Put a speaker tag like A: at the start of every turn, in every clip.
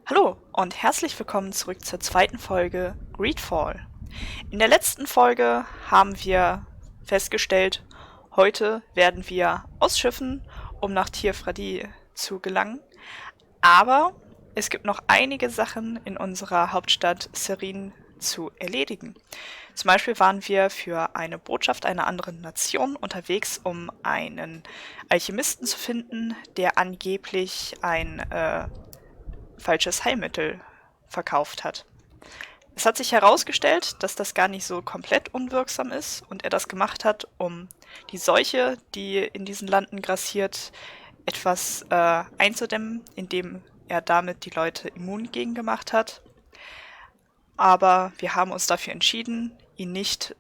A: Hallo und herzlich willkommen zurück zur zweiten Folge Greedfall. In der letzten Folge haben wir festgestellt, heute werden wir ausschiffen, um nach Teer Fradee zu gelangen. Aber es gibt noch einige Sachen in unserer Hauptstadt Serene zu erledigen. Zum Beispiel waren wir für eine Botschaft einer anderen Nation unterwegs, um einen Alchemisten zu finden, der angeblich ein falsches Heilmittel verkauft hat. Es hat sich herausgestellt, dass das gar nicht so komplett unwirksam ist und er das gemacht hat, um die Seuche, die in diesen Landen grassiert, etwas einzudämmen, indem er damit die Leute immun gegen gemacht hat. Aber wir haben uns dafür entschieden, ihn nicht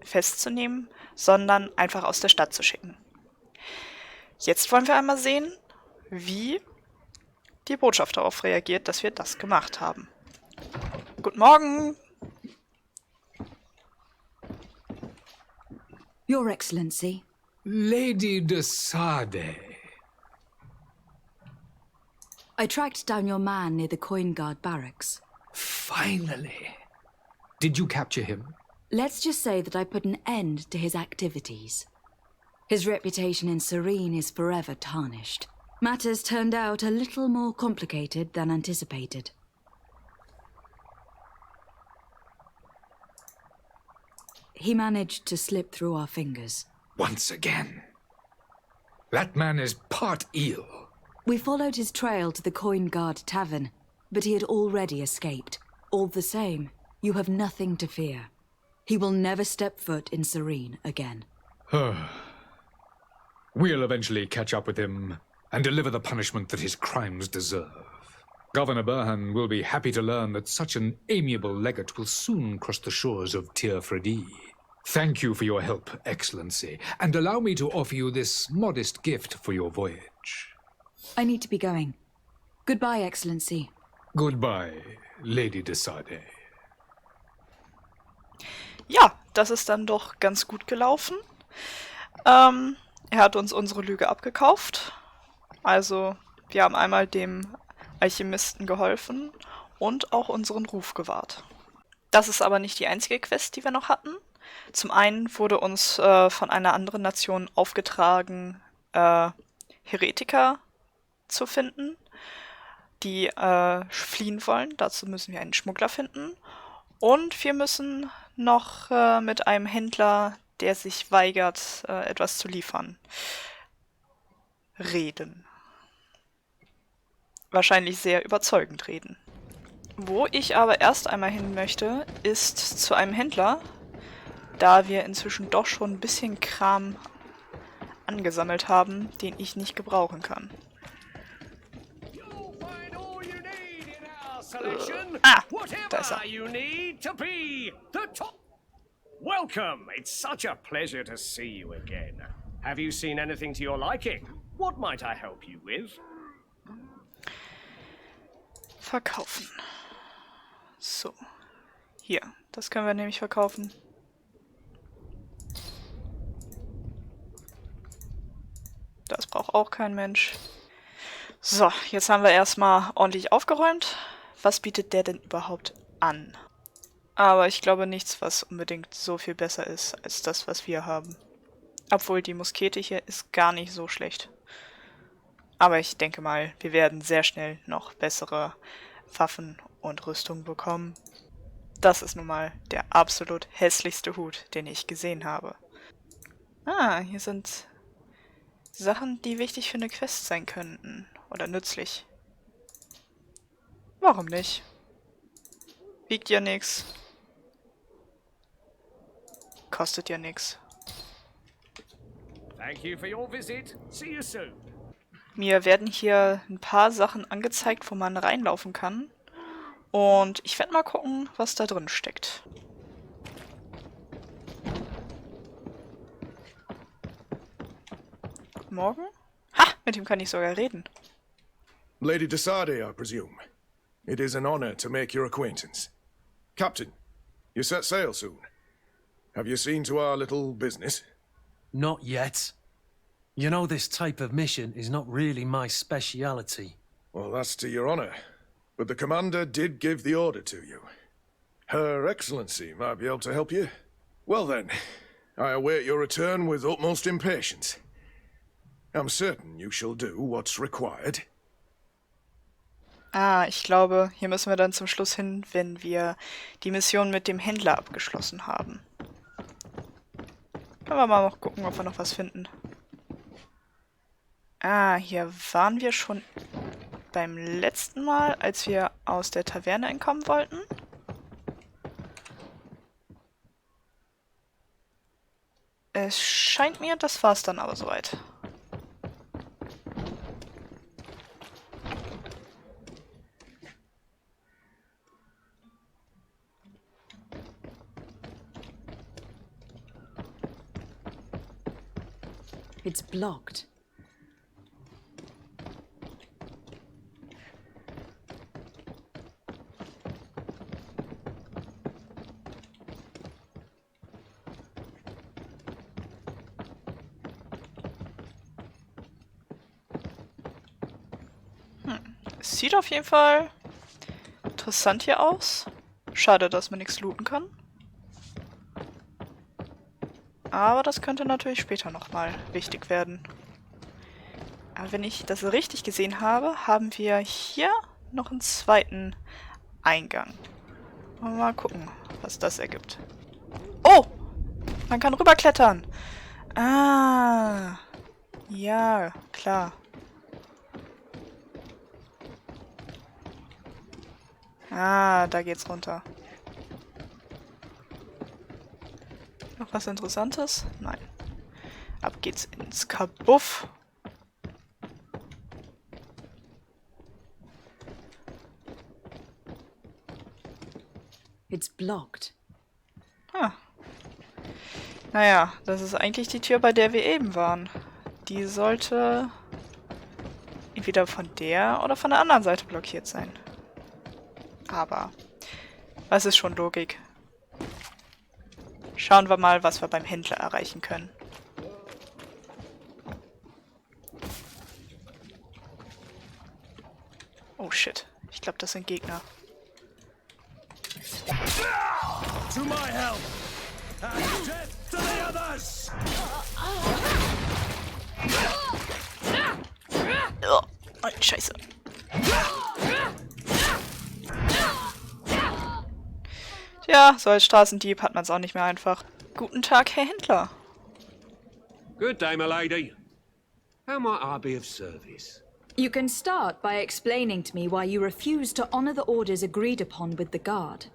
A: festzunehmen, sondern einfach aus der Stadt zu schicken. Jetzt wollen wir einmal sehen, wie die Botschaft darauf reagiert, dass wir das gemacht haben. Guten Morgen!
B: Your Excellency.
C: Lady de Sade.
B: I tracked down your man near the Coin Guard barracks.
C: Finally. Did you capture him?
B: Let's just say that I put an end to his activities. His reputation in Serene is forever tarnished. Matters turned out a little more complicated than anticipated. He managed to slip through our fingers.
C: Once again. That man is part eel.
B: We followed his trail to the Coin Guard Tavern, but he had already escaped. All the same, you have nothing to fear. He will never step foot in Serene again.
C: We'll eventually catch up with him and deliver the punishment that his crimes deserve. Governor Burhan will be happy to learn that such an amiable legate will soon cross the shores of Teer Fradee. Thank you for your help, Excellency, and allow me to offer you this modest gift for your voyage.
B: I need to be going. Goodbye, Excellency.
C: Goodbye, Lady de Sade.
A: Ja, das ist dann doch ganz gut gelaufen. Er hat uns unsere Lüge abgekauft. Also, wir haben einmal dem Alchemisten geholfen und auch unseren Ruf gewahrt. Das ist aber nicht die einzige Quest, die wir noch hatten. Zum einen wurde uns von einer anderen Nation aufgetragen, Heretiker zu finden, die fliehen wollen. Dazu müssen wir einen Schmuggler finden. Und wir müssen noch mit einem Händler, der sich weigert, etwas zu liefern, reden. Wahrscheinlich sehr überzeugend reden. Wo ich aber erst einmal hin möchte, ist zu einem Händler, da wir inzwischen doch schon ein bisschen Kram angesammelt haben, den ich nicht gebrauchen kann. Da ist er.
D: Welcome! It's such a pleasure to see you again. Have you seen anything to your liking? What might I help you with?
A: Verkaufen. So. Hier, das können wir nämlich verkaufen. Das braucht auch kein Mensch. So, jetzt haben wir erstmal ordentlich aufgeräumt. Was bietet der denn überhaupt an? Aber ich glaube nichts, was unbedingt so viel besser ist, als das, was wir haben. Obwohl die Muskete hier ist gar nicht so schlecht. Aber ich denke mal, wir werden sehr schnell noch bessere Waffen und Rüstung bekommen. Das ist nun mal der absolut hässlichste Hut, den ich gesehen habe. Ah, hier sind Sachen, die wichtig für eine Quest sein könnten. Oder nützlich. Warum nicht? Wiegt ja nix. Kostet ja nix.
D: Thank you for your visit. See you soon.
A: Mir werden hier ein paar Sachen angezeigt, wo man reinlaufen kann. Und ich werde mal gucken, was da drin steckt. Guten Morgen. Ha, mit ihm kann ich sogar reden.
E: Lady de Sade, I presume. It is an honor to make your acquaintance. Captain, you set sail soon. Have you seen to our little business?
F: Not yet. You know, this type of mission is not really my speciality.
E: Well, that's to your honor. but the commander did give the order to you. Her Excellency might be able to help you. Well then, I await your return with utmost impatience. I'm certain you shall do what's required.
A: Ah, ich glaube, hier müssen wir dann zum Schluss hin, wenn wir die Mission mit dem Händler abgeschlossen haben. Können wir mal noch gucken, ob wir noch was finden. Ah, hier waren wir schon beim letzten Mal, als wir aus der Taverne entkommen wollten. Es scheint mir, das war's dann aber soweit.
B: It's blocked.
A: Es sieht auf jeden Fall interessant hier aus. Schade, dass man nichts looten kann. Aber das könnte natürlich später nochmal wichtig werden. Aber wenn ich das richtig gesehen habe, haben wir hier noch einen zweiten Eingang. Mal gucken, was das ergibt. Oh! Man kann rüberklettern. Ah. Ja, klar. Ah, da geht's runter. Noch was Interessantes? Nein. Ab geht's ins Kabuff.
B: It's blocked.
A: Ah. Naja, das ist eigentlich die Tür, bei der wir eben waren. Die sollte entweder von der oder von der anderen Seite blockiert sein. Aber was ist schon Logik? Schauen wir mal, was wir beim Händler erreichen können. Oh shit, ich glaube, das sind Gegner.
F: To my help! And death to the others!
A: Oh, Scheiße. Tja, so als Straßendieb hat man es auch nicht mehr einfach. Guten Tag, Herr Händler.
G: Good day, my lady. How might I be of service?
B: You can start by explaining to me why you refuse to honor the orders agreed upon with the guard.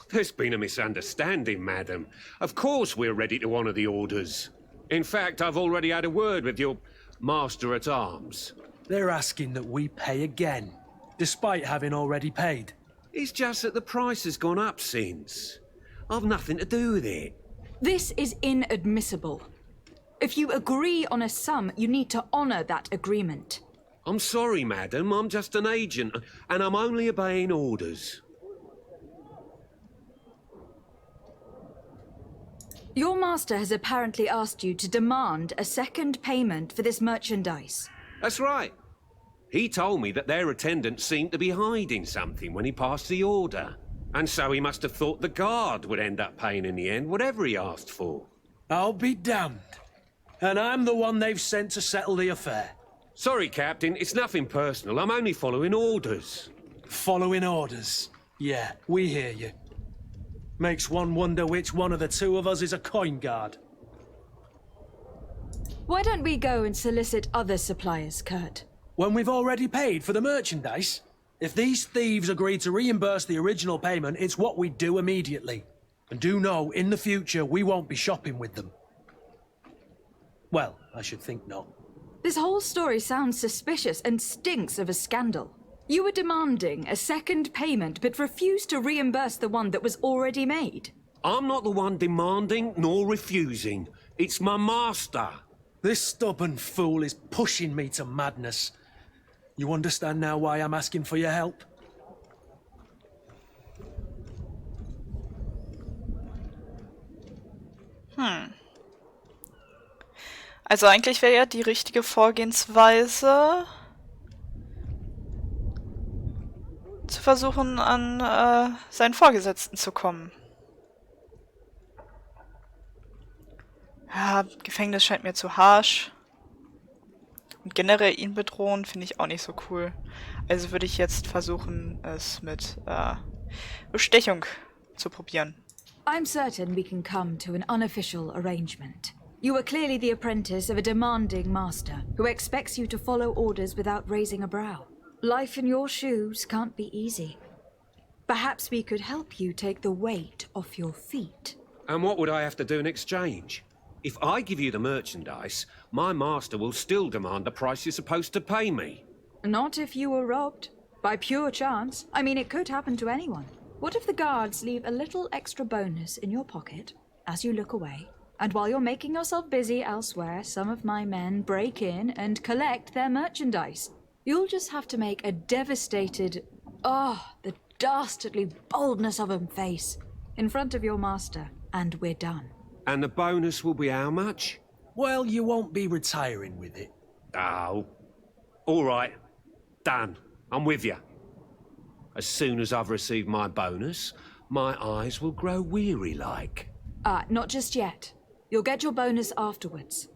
G: There's been a misunderstanding, madam. Of course we're ready to honor the orders. In fact, I've already had a word with your master-at-arms.
F: They're asking that we pay again, despite having already paid.
G: It's just that the price has gone up since. I've nothing to do with it.
B: This is inadmissible. If you agree on a sum, you need to honor that agreement.
G: I'm sorry, madam. I'm just an agent, and I'm only obeying orders.
B: Your master has apparently asked you to demand a second payment for this merchandise.
G: That's right. He told me that their attendant seemed to be hiding something when he passed the order. And so he must have thought the guard would end up paying in the end, whatever he asked for.
F: I'll be damned. And I'm the one they've sent to settle the affair.
G: Sorry, Captain, it's nothing personal. I'm only following orders.
F: Following orders. Yeah, we hear you. Makes one wonder which one of the two of us is a coin guard.
B: Why don't we go and solicit other suppliers, Kurt?
F: When we've already paid for the merchandise? If these thieves agree to reimburse the original payment, it's what we do immediately. And do know, in the future, we won't be shopping with them. Well, I should think not.
B: This whole story sounds suspicious and stinks of a scandal. You were demanding a second payment, but refused to reimburse the one that was already made.
G: I'm not the one demanding nor refusing. It's my master.
F: This stubborn fool is pushing me to madness. You understand now why I'm asking for your help?
A: Also eigentlich wäre ja die richtige Vorgehensweise, zu versuchen, an seinen Vorgesetzten zu kommen. Ja, Gefängnis scheint mir zu harsch. Und generell ihn bedrohen finde ich auch nicht so cool. Also würde ich jetzt versuchen, es mit Bestechung zu probieren.
B: I'm certain we can come to an unofficial arrangement. You are clearly the apprentice of a demanding master who expects you to follow orders without raising a brow. Life in your shoes can't be easy. Perhaps we could help you take the weight off your feet.
G: And what would I have to do in exchange? If I give you the merchandise, my master will still demand the price you're supposed to pay me.
B: Not if you were robbed. By pure chance. I mean, it could happen to anyone. What if the guards leave a little extra bonus in your pocket as you look away? And while you're making yourself busy elsewhere, some of my men break in and collect their merchandise. You'll just have to make a devastated, the dastardly boldness of 'em face in front of your master, and we're done.
G: And the bonus will be how much?
F: Well, you won't be retiring with it.
G: Oh. All right. Done. I'm with you. As soon as I've received my bonus, my eyes will grow weary-like.
B: Not just yet. You'll get your bonus afterwards.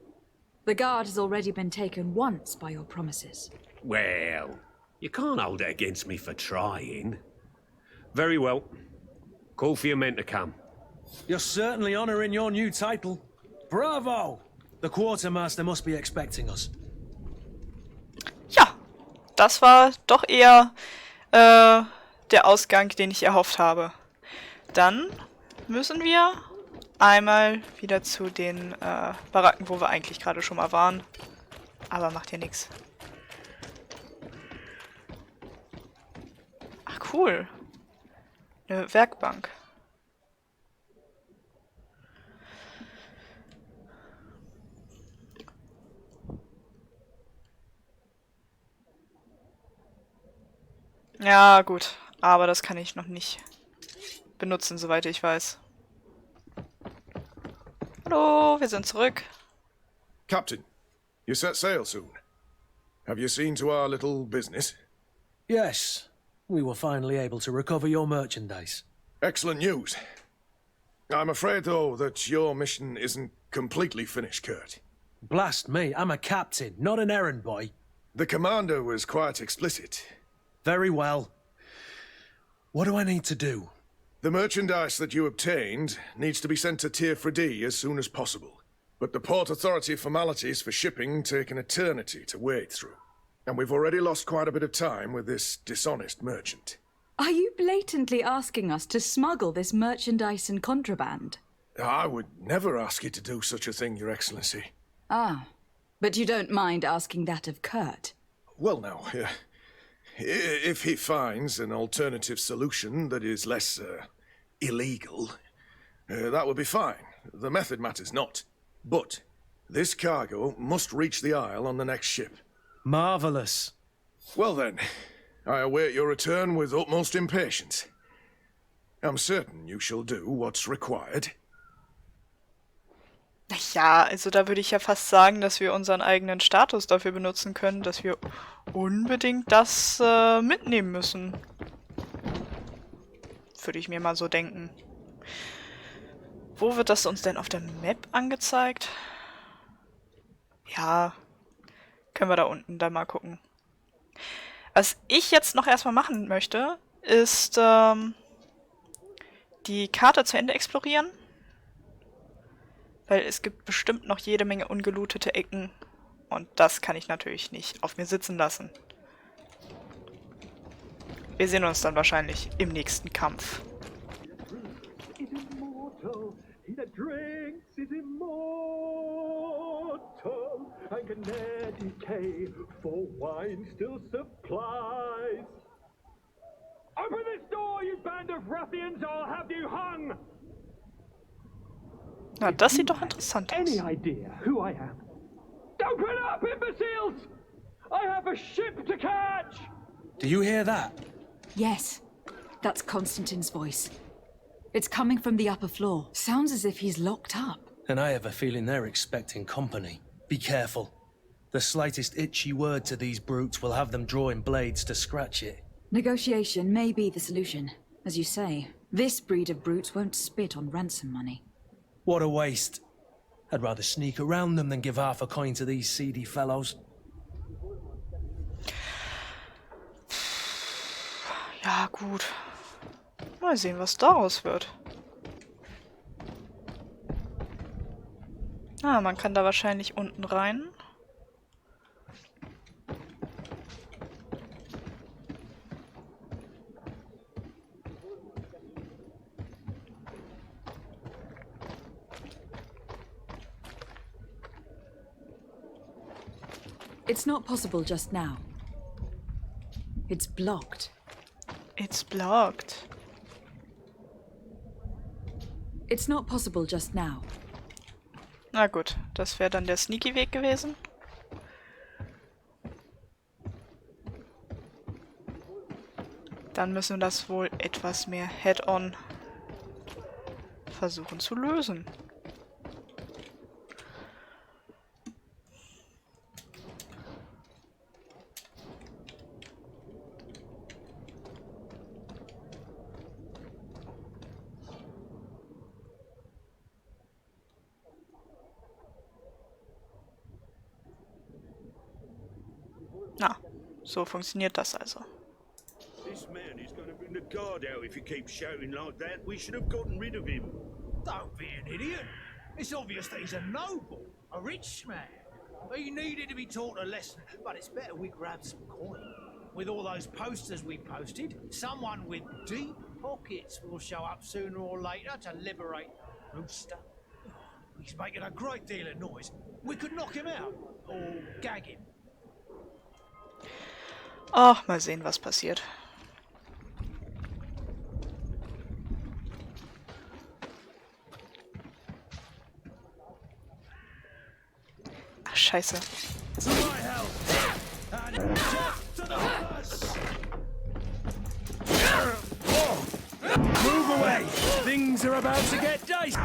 B: The guard has already been taken once by your promises.
G: Well, you can't hold it against me for trying. Very well. Call for your men to come.
F: You're certainly honouring your new title. Bravo! The quartermaster must be expecting us.
A: Ja, das war doch eher der Ausgang, den ich erhofft habe. Dann müssen wir einmal wieder zu den Baracken, wo wir eigentlich gerade schon mal waren. Aber macht hier nichts. Ach cool. Eine Werkbank. Ja, gut. Aber das kann ich noch nicht benutzen, soweit ich weiß. Hallo, wir sind zurück.
E: Captain, you set sail soon. Have you seen to our little business?
F: Yes, we were finally able to recover your merchandise.
E: Excellent news. I'm afraid, though, that your mission isn't completely finished, Kurt.
F: Blast me, I'm a captain, not an errand boy.
E: The commander was quite explicit.
F: Very well. What do I need to do?
E: The merchandise that you obtained needs to be sent to Teer Fradee as soon as possible. But the Port Authority formalities for shipping take an eternity to wade through. And we've already lost quite a bit of time with this dishonest merchant.
B: Are you blatantly asking us to smuggle this merchandise and contraband?
E: I would never ask you to do such a thing, Your Excellency.
B: Ah, but you don't mind asking that of Kurt?
E: Well, now, if he finds an alternative solution that is less illegal, that would be fine. The method matters not. But this cargo must reach the Isle on the next ship.
F: Marvelous.
E: Well then, I await your return with utmost impatience. I'm certain you shall do what's required.
A: Ja, also da würde ich ja fast sagen, dass wir unseren eigenen Status dafür benutzen können, dass wir unbedingt das mitnehmen müssen. Würde ich mir mal so denken. Wo wird das uns denn auf der Map angezeigt? Ja, können wir da unten dann mal gucken. Was ich jetzt noch erstmal machen möchte, ist die Karte zu Ende explorieren. Weil es gibt bestimmt noch jede Menge ungelootete Ecken. Und das kann ich natürlich nicht auf mir sitzen lassen. Wir sehen uns dann wahrscheinlich im nächsten Kampf.
H: Open this door, you band of ruffians, or I'll have you hung!
A: Na, das sieht doch interessant aus.
H: Any idea who I am? Open up, imbeciles! I have a ship to catch!
F: Do you hear that?
B: Yes, that's Constantine's voice. It's coming from the upper floor. Sounds as if he's locked up.
F: And I have a feeling they're expecting company. Be careful. The slightest itchy word to these brutes will have them drawing blades to scratch it.
B: Negotiation may be the solution. As you say, this breed of brutes won't spit on ransom money.
F: What a waste. I'd rather sneak around them than give half a coin to these seedy fellows.
A: Ja, gut. Mal sehen, was daraus wird. Ah, man kann da wahrscheinlich unten rein.
B: It's not possible just now. It's blocked.
A: It's blocked.
B: It's not possible just now.
A: Na gut, das wäre dann der Sneaky-Weg gewesen. Dann müssen wir das wohl etwas mehr head-on versuchen zu lösen. Na, so funktioniert das also.
I: This man is going to bring the guard out if he keeps shouting like that. We should have gotten rid of him.
J: Don't be an idiot. It's obvious that he's a noble, a rich man. He needed to be taught a lesson, but it's better we grab some coin. With all those posters we posted, someone with deep pockets will show up sooner or later to liberate Rooster. He's making a great deal of noise. We could knock him out, or gag him.
A: Ach, mal sehen, was passiert. Ach, scheiße.
F: Move away! Things are about to get dicey!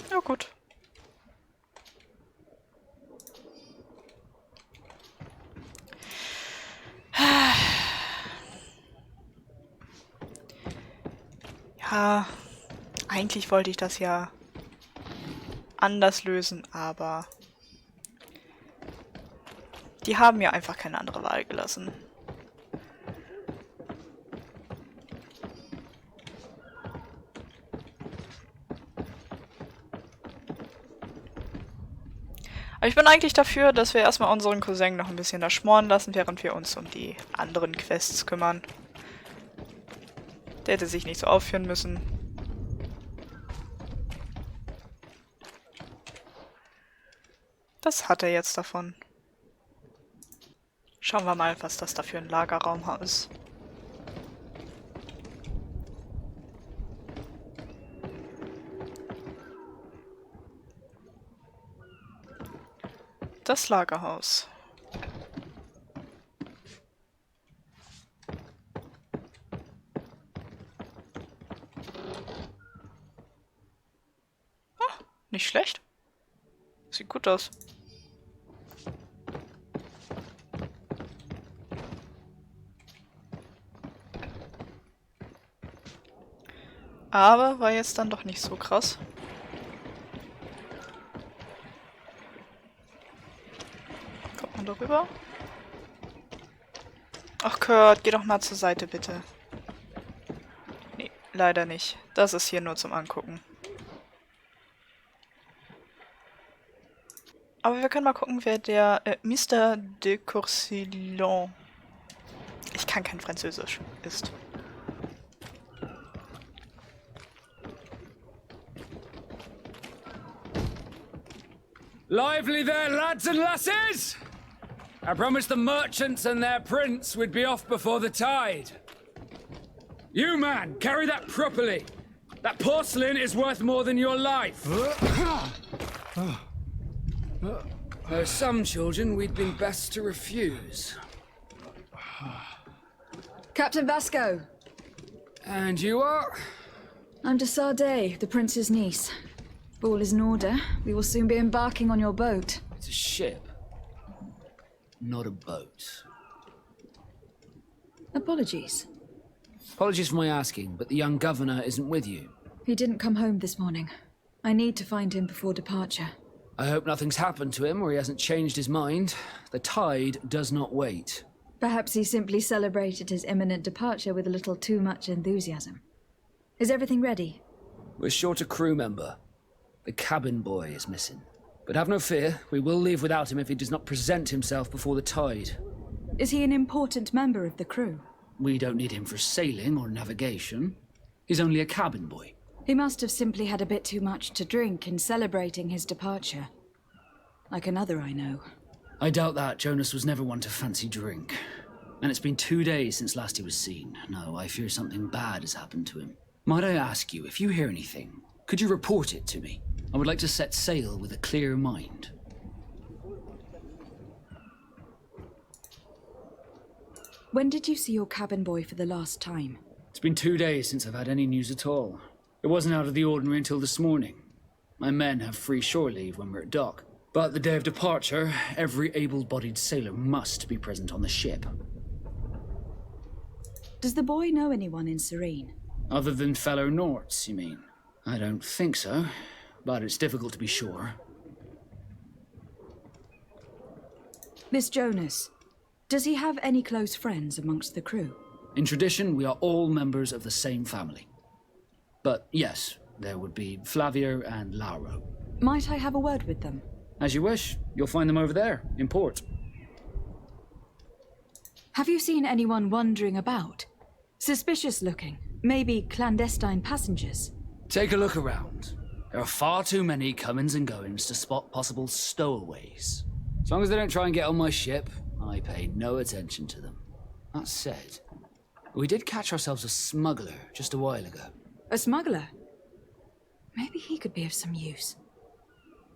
A: Ja, gut. Ja, eigentlich wollte ich das ja anders lösen, aber die haben mir einfach keine andere Wahl gelassen. Aber ich bin eigentlich dafür, dass wir erstmal unseren Cousin noch ein bisschen da schmoren lassen, während wir uns um die anderen Quests kümmern. Der hätte sich nicht so aufführen müssen. Das hat er jetzt davon. Schauen wir mal, was das da für ein Lagerraum ist. Das Lagerhaus. Ah, nicht schlecht. Sieht gut aus. Aber war jetzt dann doch nicht so krass. Kommt man darüber? Ach Kurt, geh doch mal zur Seite, bitte. Nee, leider nicht. Das ist hier nur zum Angucken. Aber wir können mal gucken, wer der Mr. de Courcillon, ich kann kein Französisch, ist.
K: Lively there, lads and lasses! I promised the merchants and their prince we'd be off before the tide. You, man, carry that properly. That porcelain is worth more than your life. There are some children we'd been best to refuse.
B: Captain Vasco!
K: And you are?
B: I'm de Sardé, the prince's niece. All is in order. We will soon be embarking on your boat.
K: It's a ship. not a boat.
B: Apologies.
K: Apologies for my asking, but the young governor isn't with you.
B: He didn't come home this morning. I need to find him before departure.
K: I hope nothing's happened to him or he hasn't changed his mind. The tide does not wait.
B: Perhaps he simply celebrated his imminent departure with a little too much enthusiasm. Is everything ready?
K: We're short a crew member. The cabin boy is missing. But have no fear, we will leave without him if he does not present himself before the tide.
B: Is he an important member of the crew?
K: We don't need him for sailing or navigation. He's only a cabin boy.
B: He must have simply had a bit too much to drink in celebrating his departure. Like another I know.
K: I doubt that. Jonas was never one to fancy drink. And it's been 2 days since last he was seen. No, I fear something bad has happened to him. Might I ask you, if you hear anything, could you report it to me? I would like to set sail with a clear mind.
B: When did you see your cabin boy for the last time?
K: It's been 2 days since I've had any news at all. It wasn't out of the ordinary until this morning. My men have free shore leave when we're at dock. But the day of departure, every able-bodied sailor must be present on the ship.
B: Does the boy know anyone in Serene?
K: Other than fellow Norts, you mean? I don't think so, but it's difficult to be sure.
B: Miss Jonas, does he have any close friends amongst the crew?
K: In tradition, we are all members of the same family. But yes, there would be Flavia and Lauro.
B: Might I have a word with them?
K: As you wish. You'll find them over there, in port.
B: Have you seen anyone wandering about? Suspicious looking. Maybe clandestine passengers.
K: Take a look around. There are far too many comings and goings to spot possible stowaways. As long as they don't try and get on my ship, I pay no attention to them. That said, we did catch ourselves a smuggler just a while ago.
B: A smuggler? Maybe he could be of some use.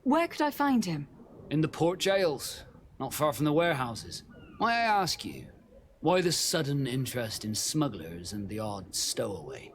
B: Where could I find him?
K: In the port jails, not far from the warehouses. May I ask you, why the sudden interest in smugglers and the odd stowaway?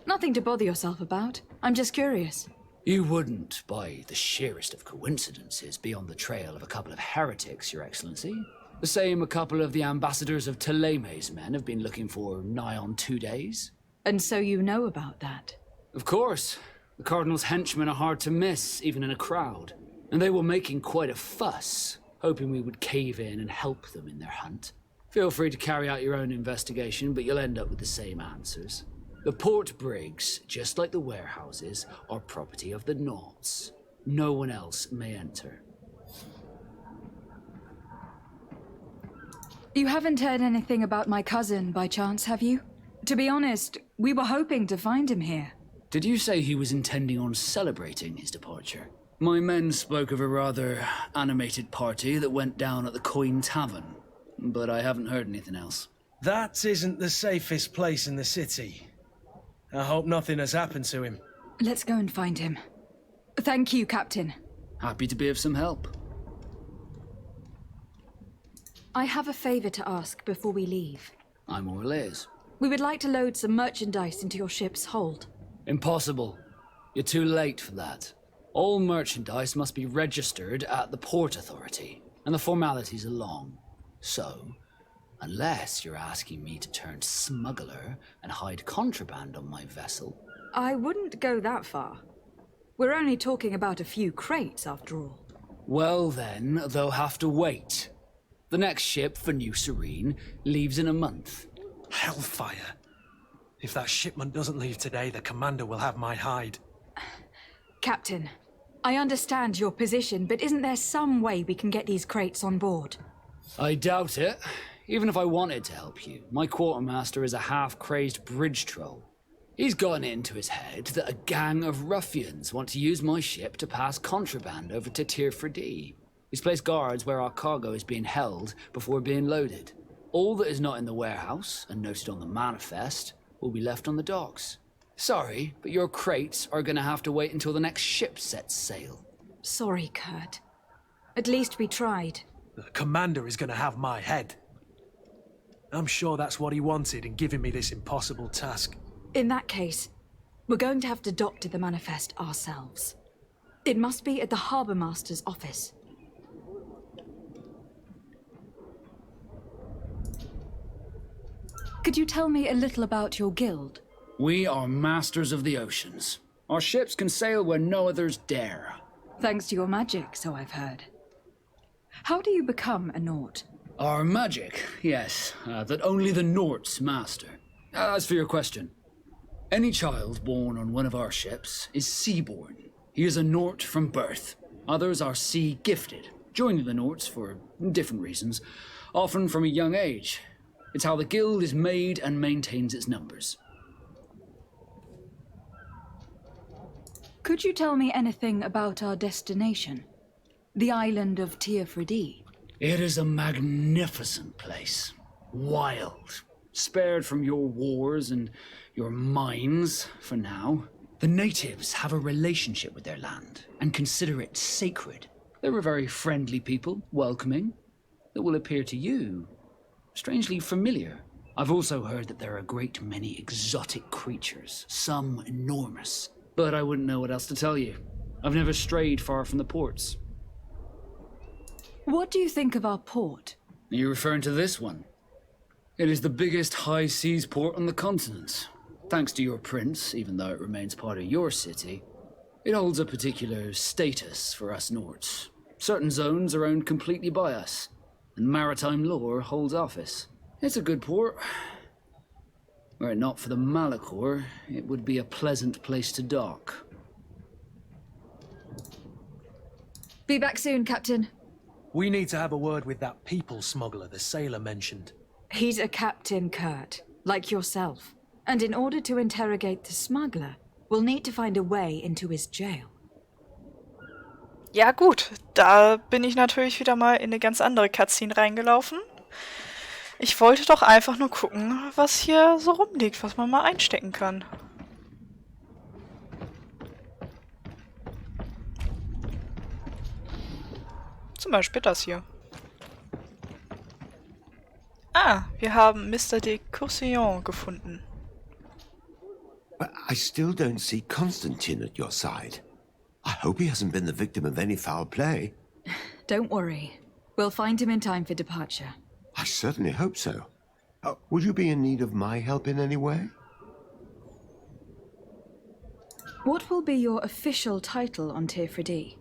B: Nothing to bother yourself about. I'm just curious.
K: You wouldn't, by the sheerest of coincidences, be on the trail of a couple of heretics, Your Excellency. The same a couple of the ambassadors of Ptolemy's men have been looking for nigh on 2 days.
B: And so you know about that?
K: Of course. The Cardinal's henchmen are hard to miss, even in a crowd. And they were making quite a fuss, hoping we would cave in and help them in their hunt. Feel free to carry out your own investigation, but you'll end up with the same answers. The port brigs, just like the warehouses, are property of the Norts. No one else may enter.
B: You haven't heard anything about my cousin, by chance, have you? To be honest, we were hoping to find him here.
K: Did you say he was intending on celebrating his departure? My men spoke of a rather animated party that went down at the Coin Tavern, but I haven't heard anything else.
F: That isn't the safest place in the city. I hope nothing has happened to him.
B: Let's go and find him. Thank you, Captain.
K: Happy to be of some help.
B: I have a favor to ask before we leave.
K: I'm all ears.
B: We would like to load some merchandise into your ship's hold.
K: Impossible. You're too late for that. All merchandise must be registered at the Port Authority, and the formalities are long. So, unless you're asking me to turn smuggler and hide contraband on my vessel...
B: I wouldn't go that far. We're only talking about a few crates, after all.
K: Well then, they'll have to wait. The next ship for New Serene leaves in a month.
F: Hellfire. If that shipment doesn't leave today, the commander will have my hide.
B: Captain, I understand your position, but isn't there some way we can get these crates on board?
K: I doubt it. Even if I wanted to help you, my quartermaster is a half-crazed bridge troll. He's gotten it into his head that a gang of ruffians want to use my ship to pass contraband over to Teer Fradee. He's placed guards where our cargo is being held before being loaded. All that is not in the warehouse, and noted on the manifest, will be left on the docks. Sorry, but your crates are gonna have to wait until the next ship sets sail.
B: Sorry, Kurt. At least we tried.
F: The commander is gonna have my head. I'm sure that's what he wanted in giving me this impossible task.
B: In that case, We're going to have to doctor the manifest ourselves. It must be at the Harbour Master's office. Could you tell me a little about your guild?
K: We are masters of the oceans. Our ships can sail where no others dare.
B: Thanks to your magic, so I've heard. How do you become a Nort?
K: Our magic, yes, that only the Norts master. As for your question, any child born on one of our ships is seaborn. He is a Nort from birth. Others are sea-gifted, joining the Norts for different reasons, often from a young age. It's how the guild is made and maintains its numbers.
B: Could you tell me anything about our destination? The island of Teer Fradee?
K: It is a magnificent place. Wild. Spared from your wars and your mines, for now. The natives have a relationship with their land and consider it sacred. They're a very friendly people, welcoming, that will appear to you strangely familiar. I've also heard that there are a great many exotic creatures, some enormous. But I wouldn't know what else to tell you. I've never strayed far from the ports.
B: What do you think of our port?
K: Are you referring to this one? It is the biggest high seas port on the continent. Thanks to your prince, even though it remains part of your city, it holds a particular status for us Norts. Certain zones are owned completely by us, and maritime law holds office. It's a good port. Were it not for the Malachor, it would be a pleasant place to dock.
B: Be back soon, Captain.
F: We need to have a word with that people smuggler the sailor mentioned.
B: He's a Captain Kurt, like yourself. And in order to interrogate the smuggler, we'll need to find a way into his jail.
A: Ja gut, da bin ich natürlich wieder mal in eine ganz andere Cutscene reingelaufen. Ich wollte doch einfach nur gucken, was hier so rumliegt, was man mal einstecken kann. Zum Beispiel das hier. Ah, wir haben Mr. de Courcillon gefunden.
L: But I still don't see Constantine at your side. I hope he hasn't been the victim of any foul play.
B: Don't worry. We'll find him in time for departure.
L: I certainly hope so. Would you be in need of my help in any way?
B: What will be your official title on Teer Fradee?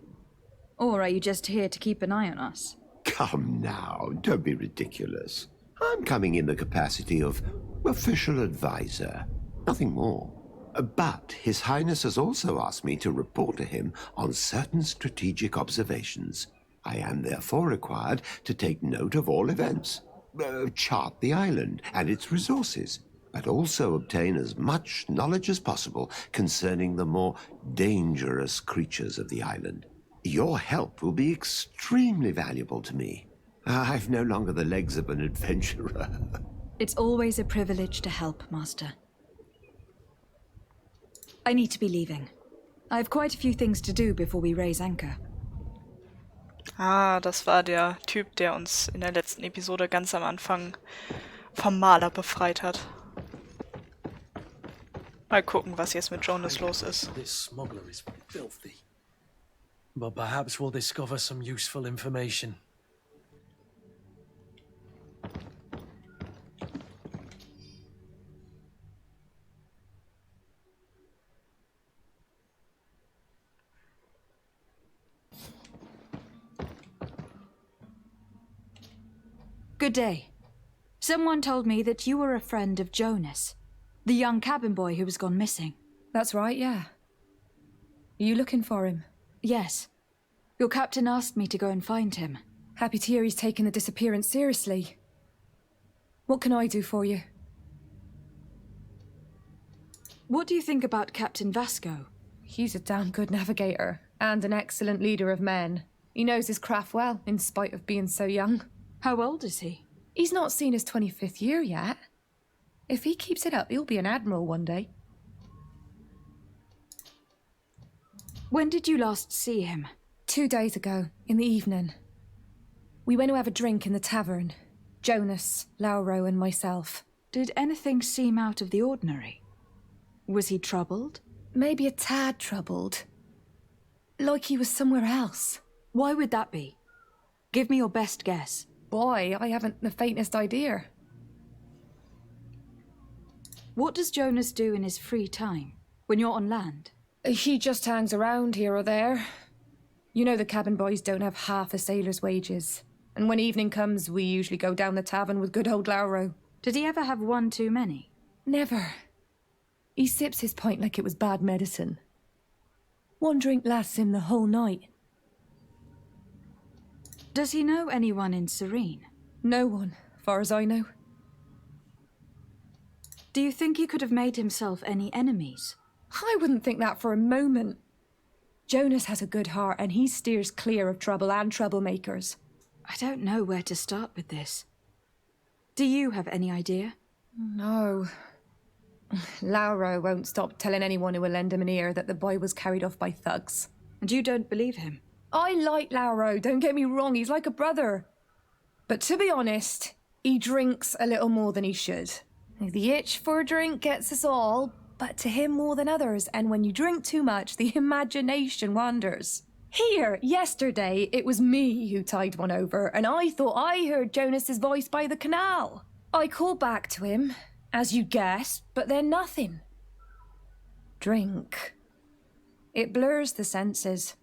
B: Or are you just here to keep an eye on us?
L: Come now, don't be ridiculous. I'm coming in the capacity of official advisor, nothing more. But His Highness has also asked me to report to him on certain strategic observations. I am therefore required to take note of all events, chart the island and its resources, but also obtain as much knowledge as possible concerning the more dangerous creatures of the island. Your help will be extremely valuable to me. I've no longer the legs of an adventurer.
B: It's always a privilege to help, Master. I need to be leaving. I have quite a few things to do before we raise anchor.
A: Ah, das war der Typ, der uns in der letzten Episode ganz am Anfang vom Maler befreit hat. Mal gucken, was jetzt mit Jonas los ist.
F: This smuggler is filthy. But perhaps we'll discover some useful information.
B: Good day. Someone told me that you were a friend of Jonas, the young cabin boy who was gone missing.
M: That's right, yeah. Are you looking for him?
B: Yes. Your captain asked me to go and find him.
M: Happy to hear he's taken the disappearance seriously. What can I do for you?
B: What do you think about Captain Vasco?
M: He's a damn good navigator and an excellent leader of men. He knows his craft well, in spite of being so young.
B: How old is he?
M: He's not seen his 25th year yet. If he keeps it up, he'll be an admiral one day.
B: When did you last see him?
M: 2 days ago, in the evening. We went to have a drink in the tavern. Jonas, Lauro and myself.
B: Did anything seem out of the ordinary? Was he troubled?
M: maybe a tad troubled. Like he was somewhere else.
B: Why would that be? Give me your best guess.
M: Boy, I haven't the faintest idea.
B: What does Jonas do in his free time, when you're on land?
M: He just hangs around here or there. You know the cabin boys don't have half a sailor's wages. And when evening comes, we usually go down the tavern with good old Lauro.
B: Did he ever have one too many?
M: Never. He sips his pint like it was bad medicine. One drink lasts him the whole night.
B: Does he know anyone in Serene?
M: No one, far as I know.
B: Do you think he could have made himself any enemies?
M: I wouldn't think that for a moment. Jonas has a good heart and he steers clear of trouble and troublemakers.
B: I don't know where to start with this. Do you have any idea?
M: No. Lauro won't stop telling anyone who will lend him an ear that the boy was carried off by thugs.
B: And you don't believe him?
M: I like Lauro, don't get me wrong, he's like a brother. But to be honest, he drinks a little more than he should. The itch for a drink gets us all, but to him more than others, and when you drink too much, the imagination wanders. Here, yesterday, it was me who tied one over, and I thought I heard Jonas's voice by the canal. I called back to him, as you guessed, but then nothing. Drink. It blurs the senses.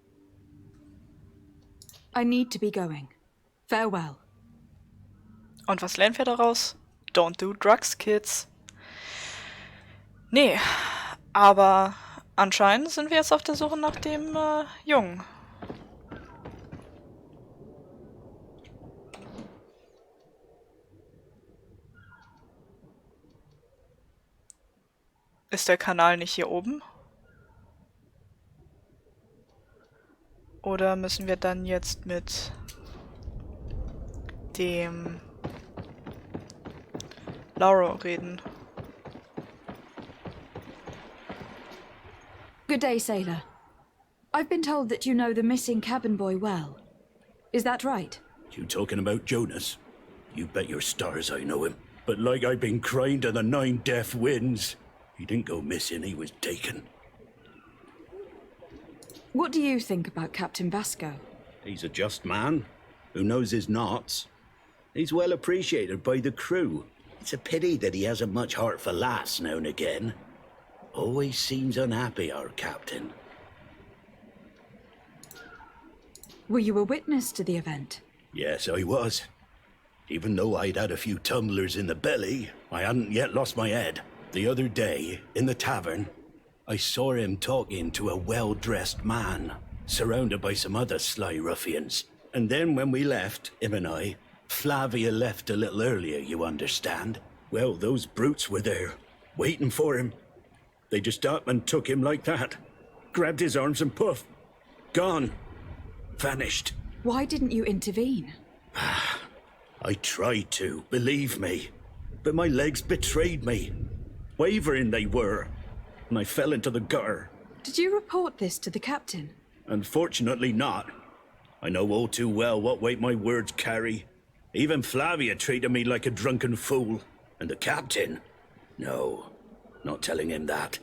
B: I need to be going. Farewell.
A: Und was lernen wir daraus? Don't do drugs, kids. Nee, aber anscheinend sind wir jetzt auf der Suche nach dem Jungen. Ist der Kanal nicht hier oben? Oder müssen wir dann jetzt mit dem Lauro reden?
B: Good day, sailor. I've been told that you know the missing cabin boy well. Is that right?
I: You talking about Jonas? You bet your stars I know him. But like I've been crying to the 9 deaf winds, he didn't go missing, he was taken.
B: What do you think about Captain Vasco?
I: He's a just man who knows his knots. He's well appreciated by the crew. It's a pity that he hasn't much heart for laughs now and again. Always seems unhappy, our captain.
B: Were you a witness to the event?
I: Yes, I was. Even though I'd had a few tumblers in the belly, I hadn't yet lost my head. The other day, in the tavern, I saw him talking to a well-dressed man, surrounded by some other sly ruffians. And then when we left, him and I, Flavia left a little earlier, you understand. Well, those brutes were there, waiting for him. They just up and took him like that. Grabbed his arms and poof. Gone. Vanished.
B: Why didn't you intervene?
I: I tried to, believe me. But my legs betrayed me. Wavering they were. And I fell into the gutter.
B: Did you report this to the captain?
I: Unfortunately not. I know all too well what weight my words carry. Even Flavia treated me like a drunken fool. And the captain? No, not telling him that.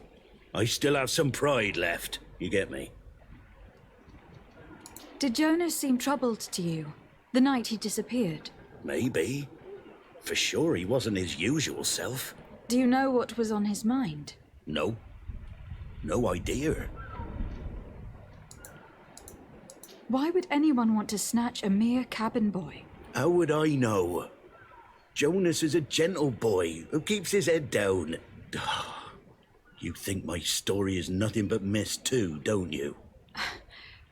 I: I still have some pride left, you get me?
B: Did Jonas seem troubled to you, the night he disappeared?
I: Maybe. For sure he wasn't his usual self.
B: Do you know what was on his mind?
I: No. No idea.
B: Why would anyone want to snatch a mere cabin boy?
I: How would I know? Jonas is a gentle boy who keeps his head down. You think my story is nothing but mist too, don't you?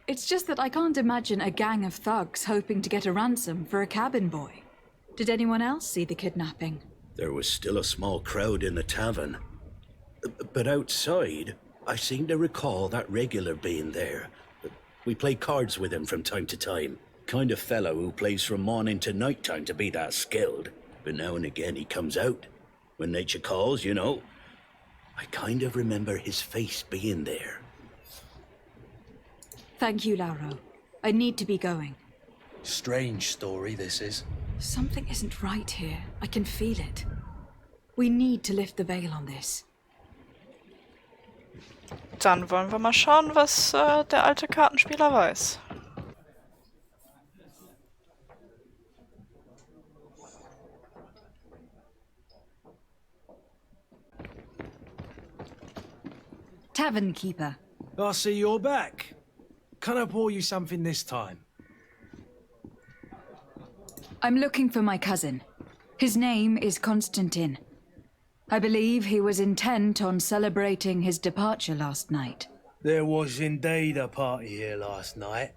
B: It's just that I can't imagine a gang of thugs hoping to get a ransom for a cabin boy. Did anyone else see the kidnapping?
I: There was still a small crowd in the tavern. But outside, I seem to recall that regular being there. We play cards with him from time to time. Kind of fellow who plays from morning to night time to be that skilled. But now and again he comes out. When nature calls, you know. I kind of remember his face being there.
B: Thank you, Lauro. I need to be going.
F: Strange story, this is.
B: Something isn't right here. I can feel it. We need to lift the veil on this.
A: Dann wollen wir mal schauen, was der alte Kartenspieler weiß.
B: Tavern keeper.
F: I see you're back. Can I pour you something this time?
B: I'm looking for my cousin. His name is Constantine. I believe he was intent on celebrating his departure last night.
F: There was indeed a party here last night,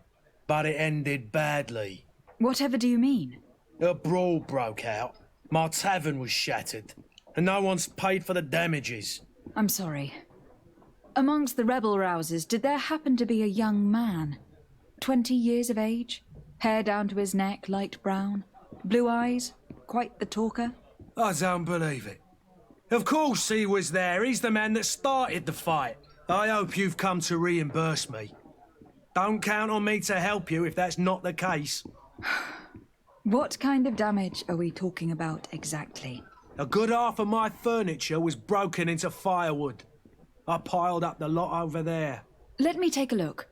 F: but it ended badly.
B: Whatever do you mean?
F: A brawl broke out. My tavern was shattered, and no one's paid for the damages.
B: I'm sorry. Amongst the rebel rousers, did there happen to be a young man? 20 years of age? Hair down to his neck, light brown? Blue eyes? Quite the talker?
F: I don't believe it. Of course he was there. He's the man that started the fight. I hope you've come to reimburse me. Don't count on me to help you if that's not the case.
B: What kind of damage are we talking about exactly?
F: A good half of my furniture was broken into firewood. I piled up the lot over there.
B: Let me take a look.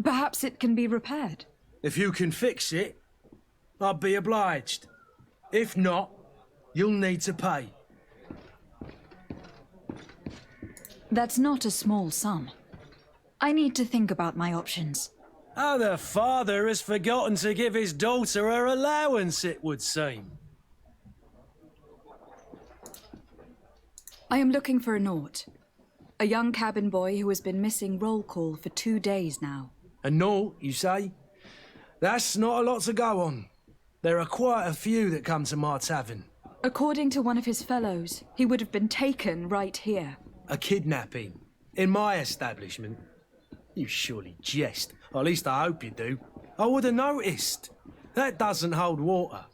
B: Perhaps it can be repaired.
F: If you can fix it, I'll be obliged. If not, you'll need to pay.
B: That's not a small sum. I need to think about my options.
F: Oh, the father has forgotten to give his daughter her allowance, it would seem.
B: I am looking for a Naut. A young cabin boy who has been missing roll call for 2 days now.
F: A Naut, you say? That's not a lot to go on. There are quite a few that come to my tavern.
B: According to one of his fellows, he would have been taken right here.
F: A kidnapping? In my establishment? You surely jest. Or at least I hope you do. I would have noticed. That doesn't hold water.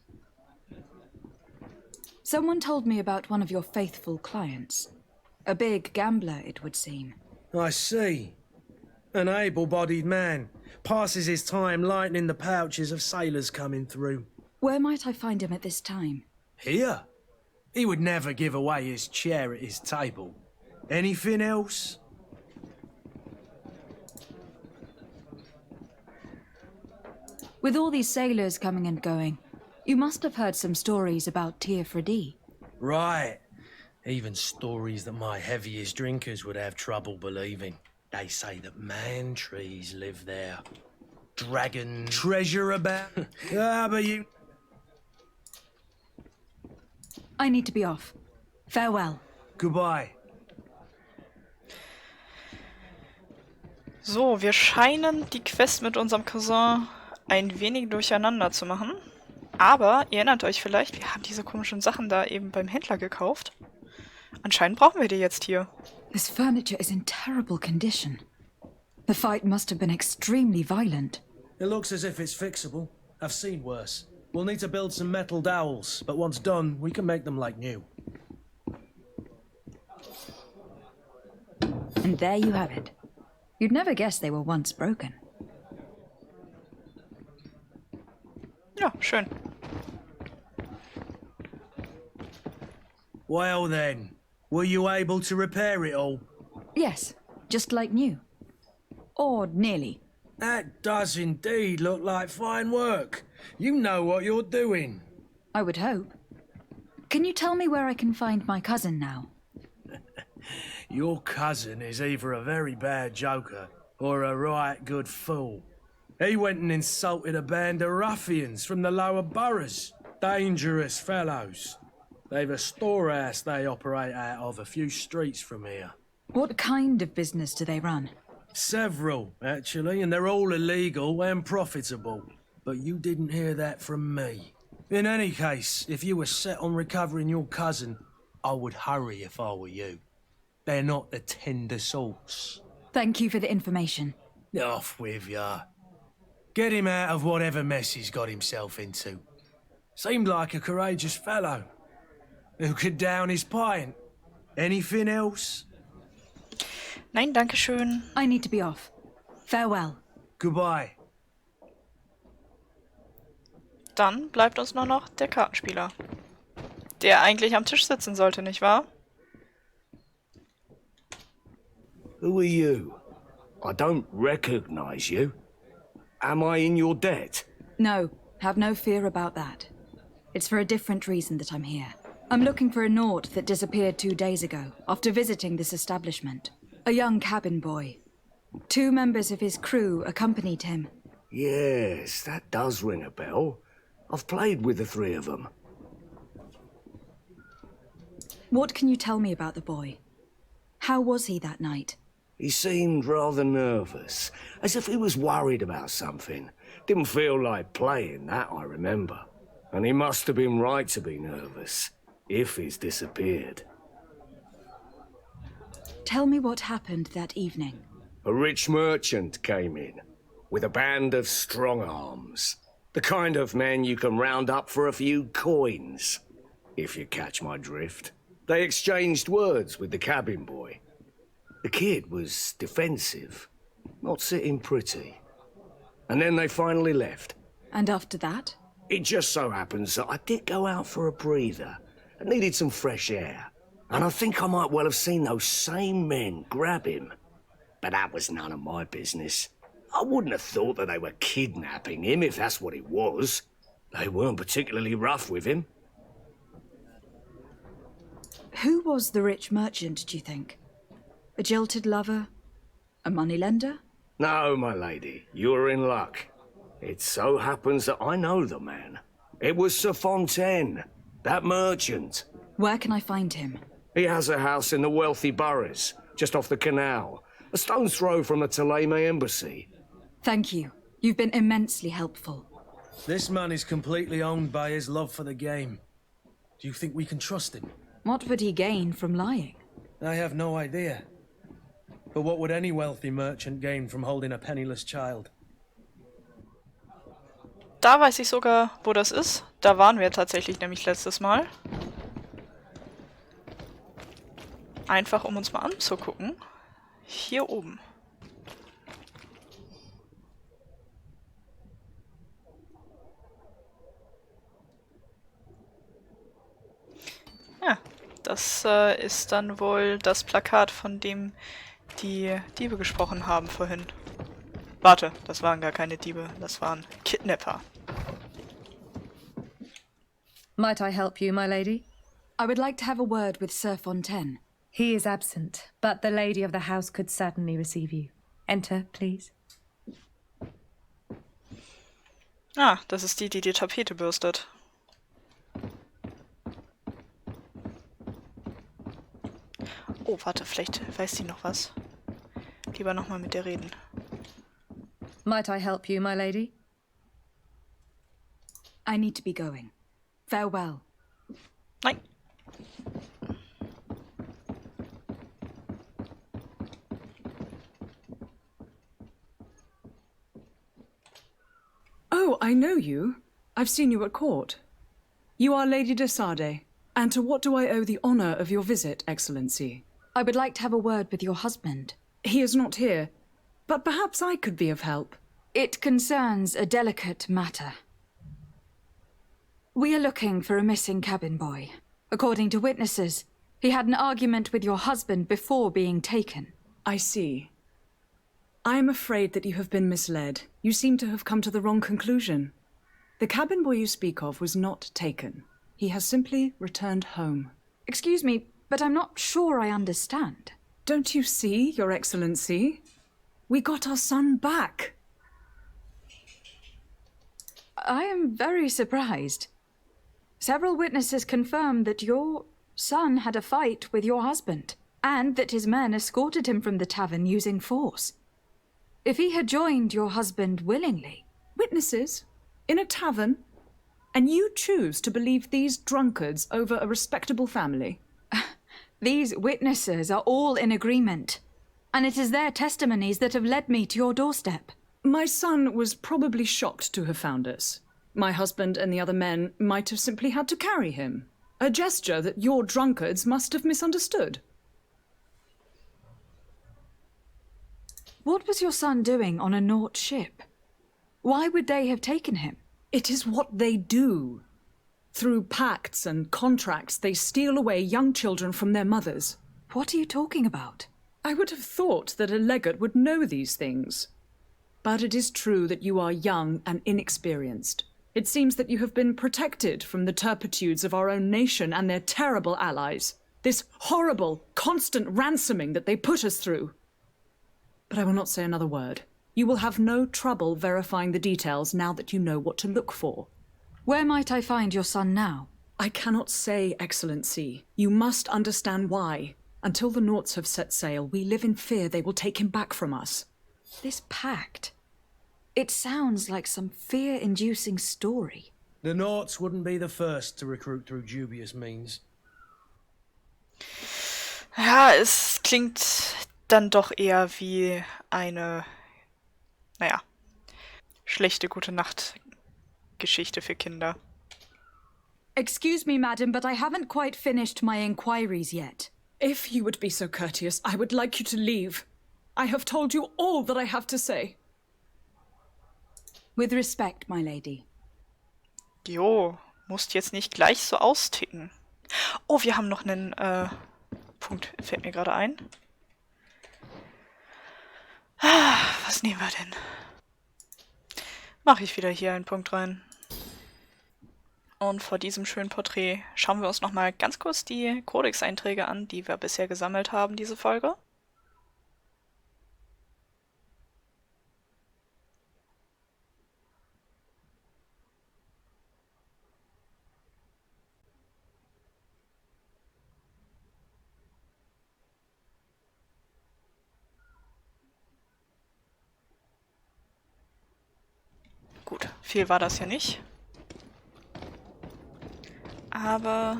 B: Someone told me about one of your faithful clients. A big gambler, it would seem.
F: I see. An able-bodied man. Passes his time lightening the pouches of sailors coming through.
B: Where might I find him at this time?
F: Here? He would never give away his chair at his table. Anything else?
B: With all these sailors coming and going, you must have heard some stories about Teer Fradee.
F: Right. Even stories that my heaviest drinkers would have trouble believing. They say that man-trees live there. Dragon treasure about. But you...
B: I need to be off. Farewell.
F: Goodbye.
A: So, wir scheinen die Quest mit unserem Cousin ein wenig durcheinander zu machen. Aber, ihr erinnert euch vielleicht, wir haben diese komischen Sachen da eben beim Händler gekauft. Anscheinend brauchen wir die jetzt hier.
B: This furniture is in terrible condition. The fight must have been extremely violent.
F: It looks as if it's fixable. I've seen worse. We'll need to build some metal dowels, but once done, we can make them like new.
B: And there you have it. You'd never guess they were once broken.
A: Ja, schön.
F: Well then, were you able to repair it all?
B: Yes, just like new. Or nearly.
F: That does indeed look like fine work. You know what you're doing.
B: I would hope. Can you tell me where I can find my cousin now?
F: Your cousin is either a very bad joker or a right good fool. He went and insulted a band of ruffians from the lower boroughs. Dangerous fellows. They've a storehouse they operate out of a few streets from here.
B: What kind of business do they run?
F: Several, actually, and they're all illegal and profitable. But you didn't hear that from me. In any case, if you were set on recovering your cousin, I would hurry if I were you. They're not the tender sorts.
B: Thank you for the information.
F: Off with ya. Get him out of whatever mess he's got himself into. Seemed like a courageous fellow. Who could down his pint? Anything else?
A: Nein, danke schön.
B: I need to be off. Farewell.
F: Goodbye.
A: Dann bleibt uns nur noch der Kartenspieler. Der eigentlich am Tisch sitzen sollte, nicht wahr?
N: Who are you? I don't recognize you. Am I in your debt?
B: No, have no fear about that. It's for a different reason that I'm here. I'm looking for a Naut that disappeared 2 days ago, after visiting this establishment. A young cabin boy. 2 members of his crew accompanied him.
N: Yes, that does ring a bell. I've played with the 3 of them.
B: What can you tell me about the boy? How was he that night?
N: He seemed rather nervous, as if he was worried about something. Didn't feel like playing, that I remember. And he must have been right to be nervous, if he's disappeared.
B: Tell me what happened that evening.
N: A rich merchant came in, with a band of strong arms. The kind of men you can round up for a few coins, if you catch my drift. They exchanged words with the cabin boy. The kid was defensive, not sitting pretty. And then they finally left.
B: And after that?
N: It just so happens that I did go out for a breather. I needed some fresh air. And I think I might well have seen those same men grab him. But that was none of my business. I wouldn't have thought that they were kidnapping him if that's what it was. They weren't particularly rough with him.
B: Who was the rich merchant, do you think? A jilted lover? A moneylender?
N: No, my lady, you're in luck. It so happens that I know the man. It was Sir Fontaine, that merchant.
B: Where can I find him?
N: He has a house in the wealthy boroughs, just off the canal. A stone's throw from the Theleme embassy.
B: Thank you. You've been immensely helpful.
F: This man is completely owned by his love for the game. Do you think we can trust him?
B: What would he gain from lying?
F: I have no idea. But what would any wealthy merchant gain from holding a penniless child?
A: Da weiß ich sogar, wo das ist. Da waren wir tatsächlich nämlich letztes Mal. Einfach, um uns mal anzugucken. Hier oben. Ja, das ist dann wohl das Plakat, von dem die Diebe gesprochen haben vorhin. Warte, das waren gar keine Diebe, das waren Kidnapper.
M: Might I help you, my lady?
B: I would like to have a word with Sir Fontaine.
M: He is absent, but the lady of the house could certainly receive you. Enter, please.
A: Ah, das ist die Tapete bürstet. Oh, warte, vielleicht weiß sie noch was. Lieber nochmal mit der reden.
M: Might I help you, my lady?
B: I need to be going. Farewell.
A: Nein.
O: Oh, I know you. I've seen you at court. You are Lady de Sade. And to what do I owe the honor of your visit, Excellency?
B: I would like to have a word with your husband.
O: He is not here, but perhaps I could be of help.
B: It concerns a delicate matter. We are looking for a missing cabin boy. According to witnesses, he had an argument with your husband before being taken.
O: I see. I am afraid that you have been misled. You seem to have come to the wrong conclusion. The cabin boy you speak of was not taken. He has simply returned home.
B: Excuse me, but I'm not sure I understand.
O: Don't you see, Your Excellency? We got our son back.
B: I am very surprised. Several witnesses confirmed that your son had a fight with your husband, and that his men escorted him from the tavern using force. If he had joined your husband willingly...
O: Witnesses? In a tavern? And you choose to believe these drunkards over a respectable family?
B: These witnesses are all in agreement, and it is their testimonies that have led me to your doorstep.
O: My son was probably shocked to have found us. My husband and the other men might have simply had to carry him. A gesture that your drunkards must have misunderstood.
B: What was your son doing on a Naut ship? Why would they have taken him?
O: It is what they do. Through pacts and contracts, they steal away young children from their mothers.
B: What are you talking about?
O: I would have thought that a legate would know these things. But it is true that you are young and inexperienced. It seems that you have been protected from the turpitudes of our own nation and their terrible allies. This horrible, constant ransoming that they put us through. But I will not say another word. You will have no trouble verifying the details now that you know what to look for.
B: Where might I find your son now?
O: I cannot say, Excellency. You must understand why. Until the Naughts have set sail, we live in fear they will take him back from us.
B: This pact. It sounds like some fear-inducing story.
F: The Naughts wouldn't be the first to recruit through dubious means.
A: Ja, es klingt dann doch eher wie eine, naja, schlechte Gute-Nacht-Geschichte für Kinder.
B: Excuse me, madam, but I haven't quite finished my inquiries yet.
O: If you would be so courteous, I would like you to leave. I have told you all that I have to say.
B: With respect, my lady.
A: Jo, musst jetzt nicht gleich so austicken. Oh, wir haben noch einen Punkt, fällt mir gerade ein. Was nehmen wir denn? Mache ich wieder hier einen Punkt rein. Und vor diesem schönen Porträt schauen wir uns nochmal ganz kurz die Codex-Einträge an, die wir bisher gesammelt haben, diese Folge. Gut, viel war das ja nicht. Aber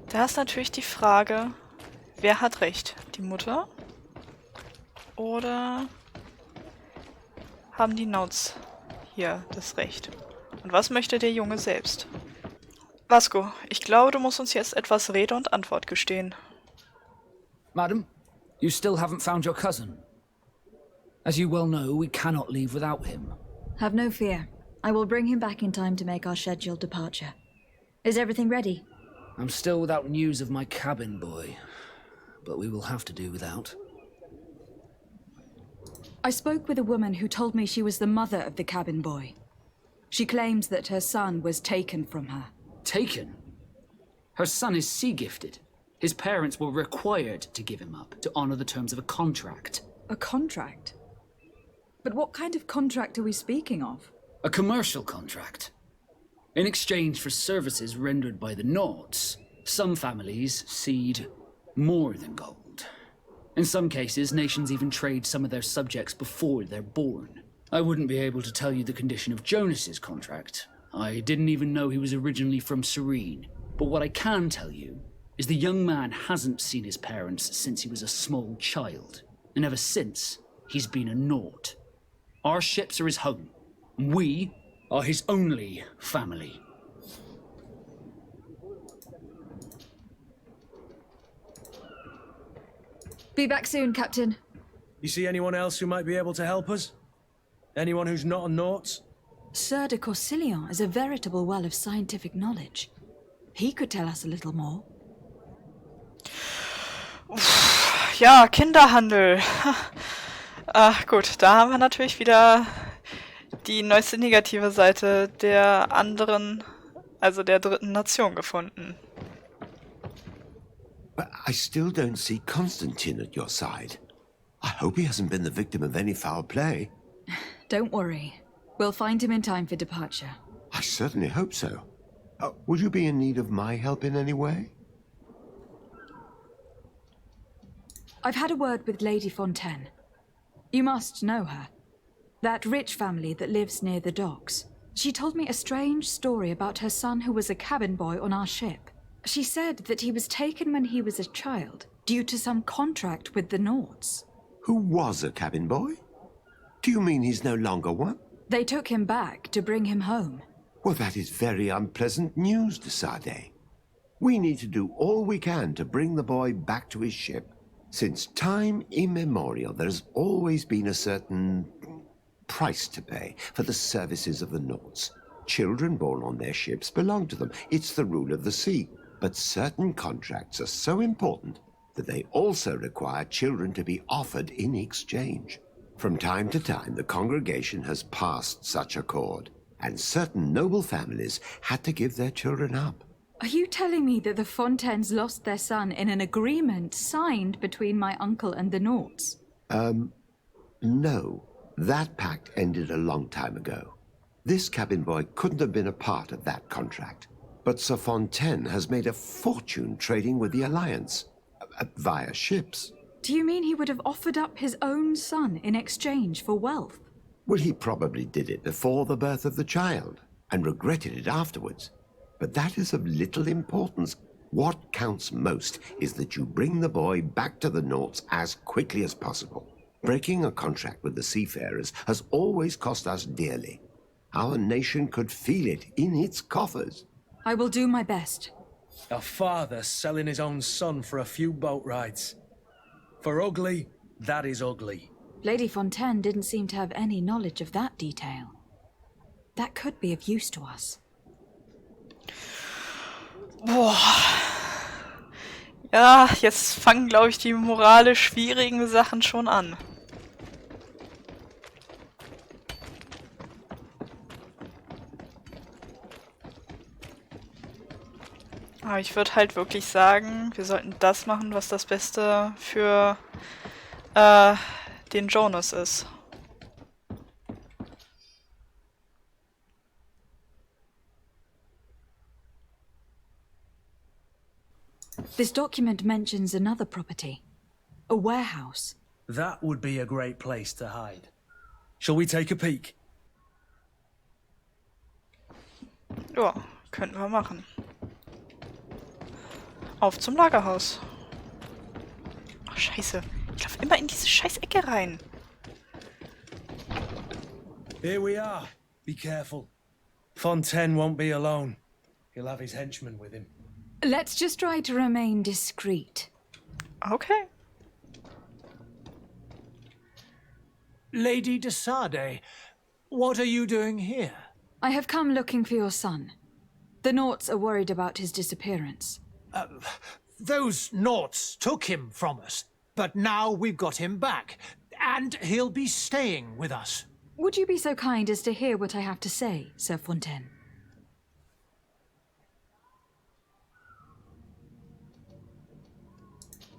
A: da ist natürlich die Frage, wer hat recht? Die Mutter? Oder haben die Naughts hier das Recht? Und was möchte der Junge selbst? Vasco, ich glaube, du musst uns jetzt etwas Rede und Antwort gestehen.
K: Madam, you still haven't found your cousin. As you well know, we cannot leave without him.
B: Have no fear. I will bring him back in time to make our scheduled departure. Is everything ready?
K: I'm still without news of my cabin boy, but we will have to do without.
B: I spoke with a woman who told me she was the mother of the cabin boy. She claims that her son was taken from her.
K: Taken? Her son is sea-gifted. His parents were required to give him up to honor the terms of a contract.
B: A contract? But what kind of contract are we speaking of?
K: A commercial contract. In exchange for services rendered by the Naughts, some families cede more than gold. In some cases, nations even trade some of their subjects before they're born. I wouldn't be able to tell you the condition of Jonas's contract. I didn't even know he was originally from Serene. But what I can tell you is the young man hasn't seen his parents since he was a small child. And ever since, he's been a Naught. Our ships are his home. We are his only family.
B: Be back soon, Captain.
F: You see anyone else who might be able to help us? Anyone who's not a Naughts?
B: Sir de Corsilion is a veritable well of scientific knowledge. He could tell us a little more.
A: Ja, Kinderhandel. Gut, da haben wir natürlich wieder die neueste negative Seite der anderen, also der dritten Nation gefunden.
L: But I still don't see Constantine at your side. I hope he hasn't been the victim of any foul play.
B: Don't worry. We'll find him in time for departure.
L: I certainly hope so. Would you be in need of my help in any way?
B: I've had a word with Lady Fontaine. You must know her. That rich family that lives near the docks. She told me a strange story about her son who was a cabin boy on our ship. She said that he was taken when he was a child, due to some contract with the Naughts.
L: Who was a cabin boy? Do you mean he's no longer one?
B: They took him back to bring him home.
L: Well, that is very unpleasant news, de Sade. We need to do all we can to bring the boy back to his ship. Since time immemorial, there has always been a certain price to pay for the services of the Naughts. Children born on their ships belong to them. It's the rule of the sea. But certain contracts are so important that they also require children to be offered in exchange. From time to time, the congregation has passed such accord, and certain noble families had to give their children up.
B: Are you telling me that the Fontaines lost their son in an agreement signed between my uncle and the Naughts?
L: No. That pact ended a long time ago. This cabin boy couldn't have been a part of that contract. But Sir Fontaine has made a fortune trading with the Alliance, via ships.
B: Do you mean he would have offered up his own son in exchange for wealth?
L: Well, he probably did it before the birth of the child, and regretted it afterwards. But that is of little importance. What counts most is that you bring the boy back to the Naughts as quickly as possible. Breaking a contract with the seafarers has always cost us dearly. Our nation could feel it in its coffers.
B: I will do my best.
F: A father selling his own son for a few boat rides. For ugly, that is ugly.
B: Lady Fontaine didn't seem to have any knowledge of that detail. That could be of use to us.
A: Boah. Ja, jetzt fangen, glaube ich, die moralisch schwierigen Sachen schon an. Aber ich würde halt wirklich sagen, wir sollten das machen, was das Beste für den Jonas ist.
B: This document mentions another property. A warehouse.
F: That would be a great place to hide. Shall we take a peek?
A: Ja, könnten wir machen. Auf zum Lagerhaus. Ach, scheiße. Ich laufe immer in diese scheiß Ecke rein.
F: Here we are. Be careful. Fontaine won't be alone. He'll have his henchmen with him.
B: Let's just try to remain discreet.
A: Okay.
J: Lady de Sade, what are you doing here?
B: I have come looking for your son. The Naughts are worried about his disappearance.
J: Those Naughts took him from us, but now we've got him back, and he'll be staying with us.
B: Would you be so kind as to hear what I have to say, Sir Fontaine?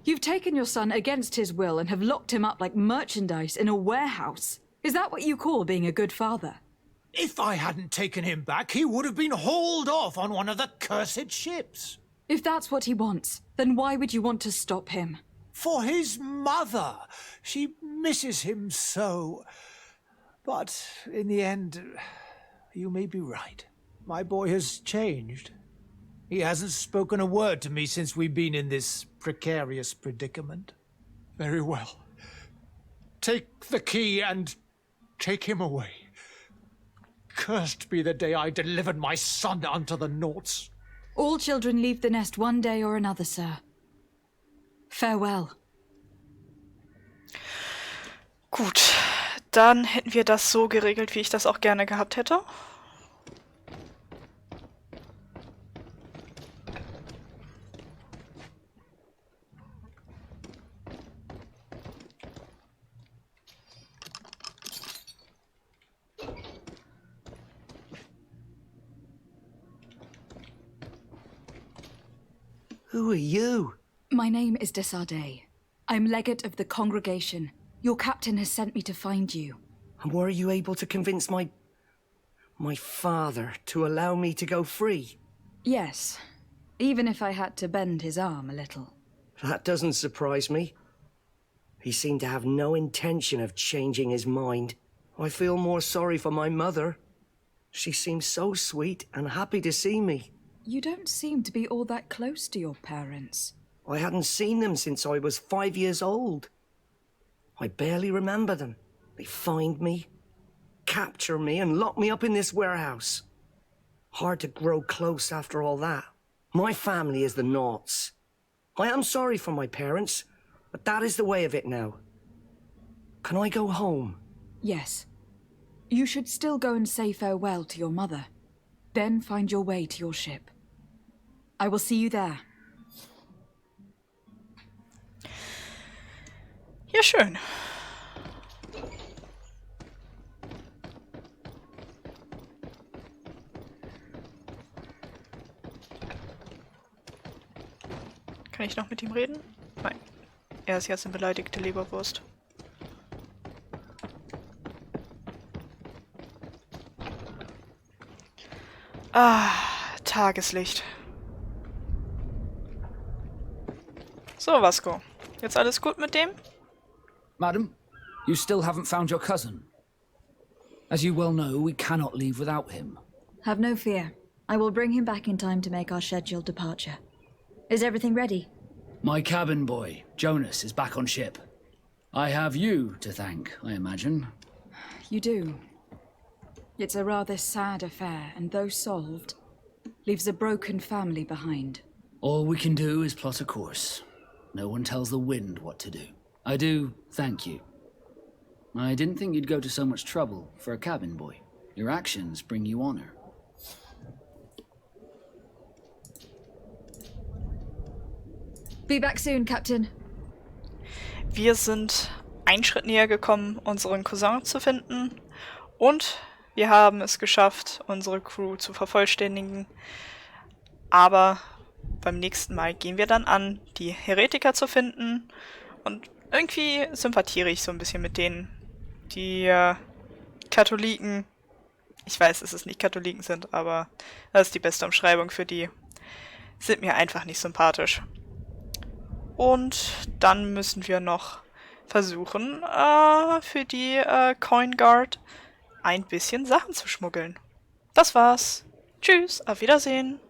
B: You've taken your son against his will and have locked him up like merchandise in a warehouse. Is that what you call being a good father?
J: If I hadn't taken him back, he would have been hauled off on one of the cursed ships.
B: If that's what he wants, then why would you want to stop him?
J: For his mother. She misses him so. But in the end, you may be right. My boy has changed. He hasn't spoken a word to me since we've been in this precarious predicament. Very well. Take the key and take him away. Cursed be the day I delivered my son unto the Naughts.
B: All children leave the nest one day or another, sir. Farewell.
A: Gut, dann hätten wir das so geregelt, wie ich das auch gerne gehabt hätte.
N: Who are you?
B: My name is de Sade. I'm legate of the congregation. Your captain has sent me to find you.
N: And were you able to convince my father to allow me to go free?
B: Yes, even if I had to bend his arm a little.
N: That doesn't surprise me. He seemed to have no intention of changing his mind. I feel more sorry for my mother. She seems so sweet and happy to see me.
B: You don't seem to be all that close to your parents.
N: I hadn't seen them since I was 5 years old. I barely remember them. They find me, capture me, and lock me up in this warehouse. Hard to grow close after all that. My family is the Naughts. I am sorry for my parents, but that is the way of it now. Can I go home?
B: Yes. You should still go and say farewell to your mother. Then find your way to your ship. I will see you there.
A: Ja, schön. Kann ich noch mit ihm reden? Nein. Er ist jetzt eine beleidigte Leberwurst. Ah, Tageslicht. So, Vasco. Jetzt alles gut mit dem?
K: Madam, you still haven't found your cousin. As you well know, we cannot leave without him.
B: Have no fear. I will bring him back in time to make our scheduled departure. Is everything ready?
K: My cabin boy, Jonas, is back on ship. I have you to thank, I imagine.
O: You do. It's a rather sad affair, and though solved, leaves a broken family behind.
K: All we can do is plot a course. No one tells the wind what to do. I do thank you. I didn't think you'd go to so much trouble for a cabin boy. Your actions bring you honor.
B: Be back soon, Captain.
A: Wir sind einen Schritt näher gekommen, unseren Cousin zu finden. Und wir haben es geschafft, unsere Crew zu vervollständigen. Aber beim nächsten Mal gehen wir dann an, die Heretiker zu finden. Und irgendwie sympathiere ich so ein bisschen mit denen. Die Katholiken. Ich weiß, dass es nicht Katholiken sind, aber das ist die beste Umschreibung für die. Sind mir einfach nicht sympathisch. Und dann müssen wir noch versuchen, für die Coin Guard ein bisschen Sachen zu schmuggeln. Das war's. Tschüss, auf Wiedersehen.